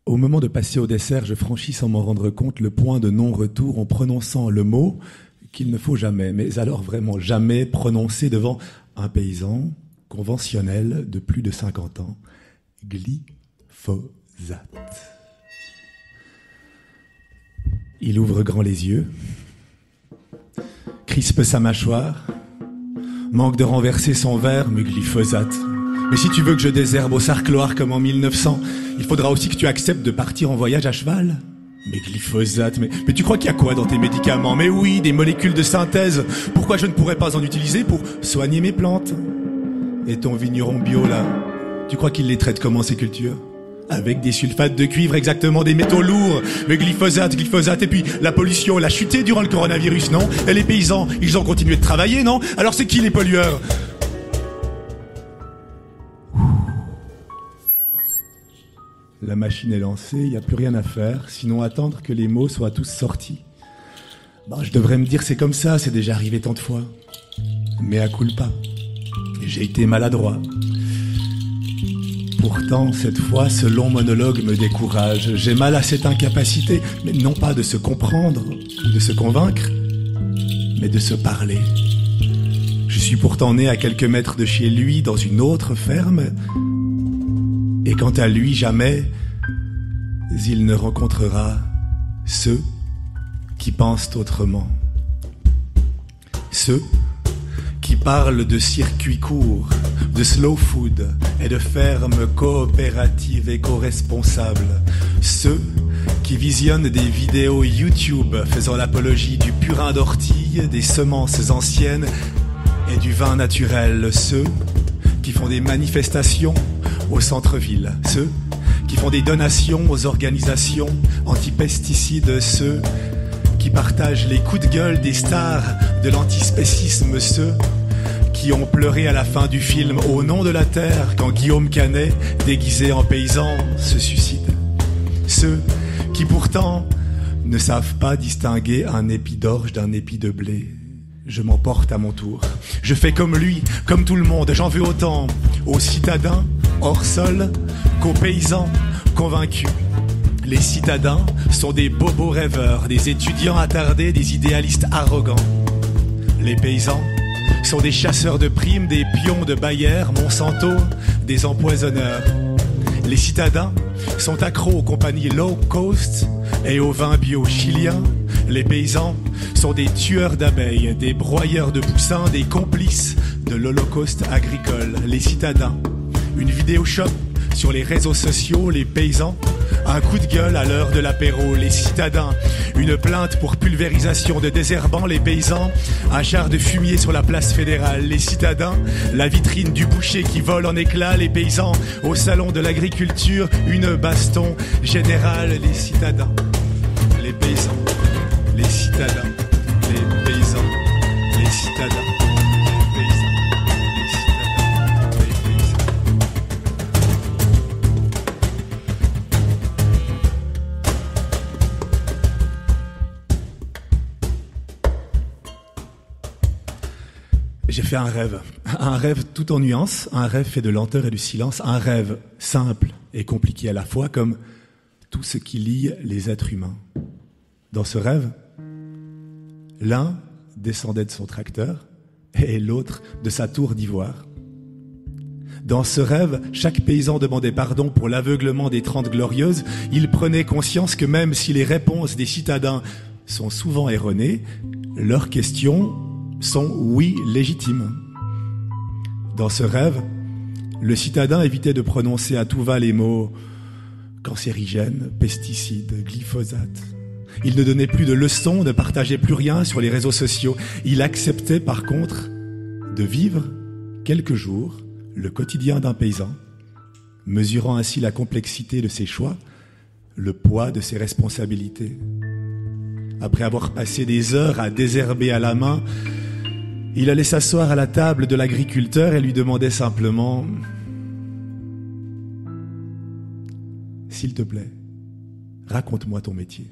Au moment de passer au dessert, je franchis sans m'en rendre compte le point de non-retour en prononçant le mot qu'il ne faut jamais, mais alors vraiment jamais prononcer devant un paysan conventionnel de plus de 50 ans. Glyphosate. Il ouvre grand les yeux, crispe sa mâchoire, manque de renverser son verre, mais glyphosate. Mais si tu veux que je désherbe au sarcloir comme en 1900, il faudra aussi que tu acceptes de partir en voyage à cheval. Mais glyphosate, mais tu crois qu'il y a quoi dans tes médicaments? Mais oui, des molécules de synthèse. Pourquoi je ne pourrais pas en utiliser pour soigner mes plantes? Et ton vigneron bio là, tu crois qu'il les traite comment ces cultures? Avec des sulfates de cuivre, exactement, des métaux lourds. Mais glyphosate, et puis la pollution, elle a chuté durant le coronavirus, non? Et les paysans, ils ont continué de travailler, non? Alors c'est qui les pollueurs? La machine est lancée, il n'y a plus rien à faire, sinon attendre que les mots soient tous sortis. Bon, je devrais me dire c'est comme ça, c'est déjà arrivé tant de fois. Mea culpa. Et j'ai été maladroit. Pourtant, cette fois, ce long monologue me décourage. J'ai mal à cette incapacité, mais non pas de se comprendre ou de se convaincre, mais de se parler. Je suis pourtant né à quelques mètres de chez lui, dans une autre ferme. Et quant à lui, jamais, il ne rencontrera ceux qui pensent autrement. Ceux qui parlent de circuits courts, de slow food et de fermes coopératives éco-responsables. Ceux qui visionnent des vidéos YouTube faisant l'apologie du purin d'ortie, des semences anciennes et du vin naturel. Ceux qui font des manifestations au centre-ville. Ceux qui font des donations aux organisations anti-pesticides. Ceux qui partagent les coups de gueule des stars de l'antispécisme. Ceux qui ont pleuré à la fin du film Au nom de la terre quand Guillaume Canet, déguisé en paysan, se suicide. Ceux qui pourtant ne savent pas distinguer un épi d'orge d'un épi de blé. Je m'emporte à mon tour. Je fais comme lui, comme tout le monde. J'en veux autant aux citadins hors sol qu'aux paysans convaincus. Les citadins sont des bobos rêveurs, des étudiants attardés, des idéalistes arrogants. Les paysans sont des chasseurs de primes, des pions de Bayer, Monsanto, des empoisonneurs. Les citadins sont accros aux compagnies low cost et aux vins bio chiliens. Les paysans sont des tueurs d'abeilles, des broyeurs de poussins, des complices de l'holocauste agricole. Les citadins, une vidéo shop sur les réseaux sociaux. Les paysans, un coup de gueule à l'heure de l'apéro. Les citadins, une plainte pour pulvérisation de désherbants. Les paysans, un char de fumier sur la place fédérale. Les citadins, la vitrine du boucher qui vole en éclats. Les paysans, au salon de l'agriculture, une baston générale. Les citadins, les paysans, les citadins, les paysans, les citadins. J'ai fait un rêve tout en nuances, un rêve fait de lenteur et de silence, un rêve simple et compliqué à la fois, comme tout ce qui lie les êtres humains. Dans ce rêve, l'un descendait de son tracteur et l'autre de sa tour d'ivoire. Dans ce rêve, chaque paysan demandait pardon pour l'aveuglement des 30 glorieuses. Il prenait conscience que même si les réponses des citadins sont souvent erronées, leurs questions sont, oui, légitimes. Dans ce rêve, le citadin évitait de prononcer à tout va les mots cancérigènes, pesticides, glyphosate. Il ne donnait plus de leçons, ne partageait plus rien sur les réseaux sociaux. Il acceptait par contre de vivre quelques jours le quotidien d'un paysan, mesurant ainsi la complexité de ses choix, le poids de ses responsabilités. Après avoir passé des heures à désherber à la main, il allait s'asseoir à la table de l'agriculteur et lui demandait simplement « S'il te plaît, raconte-moi ton métier. »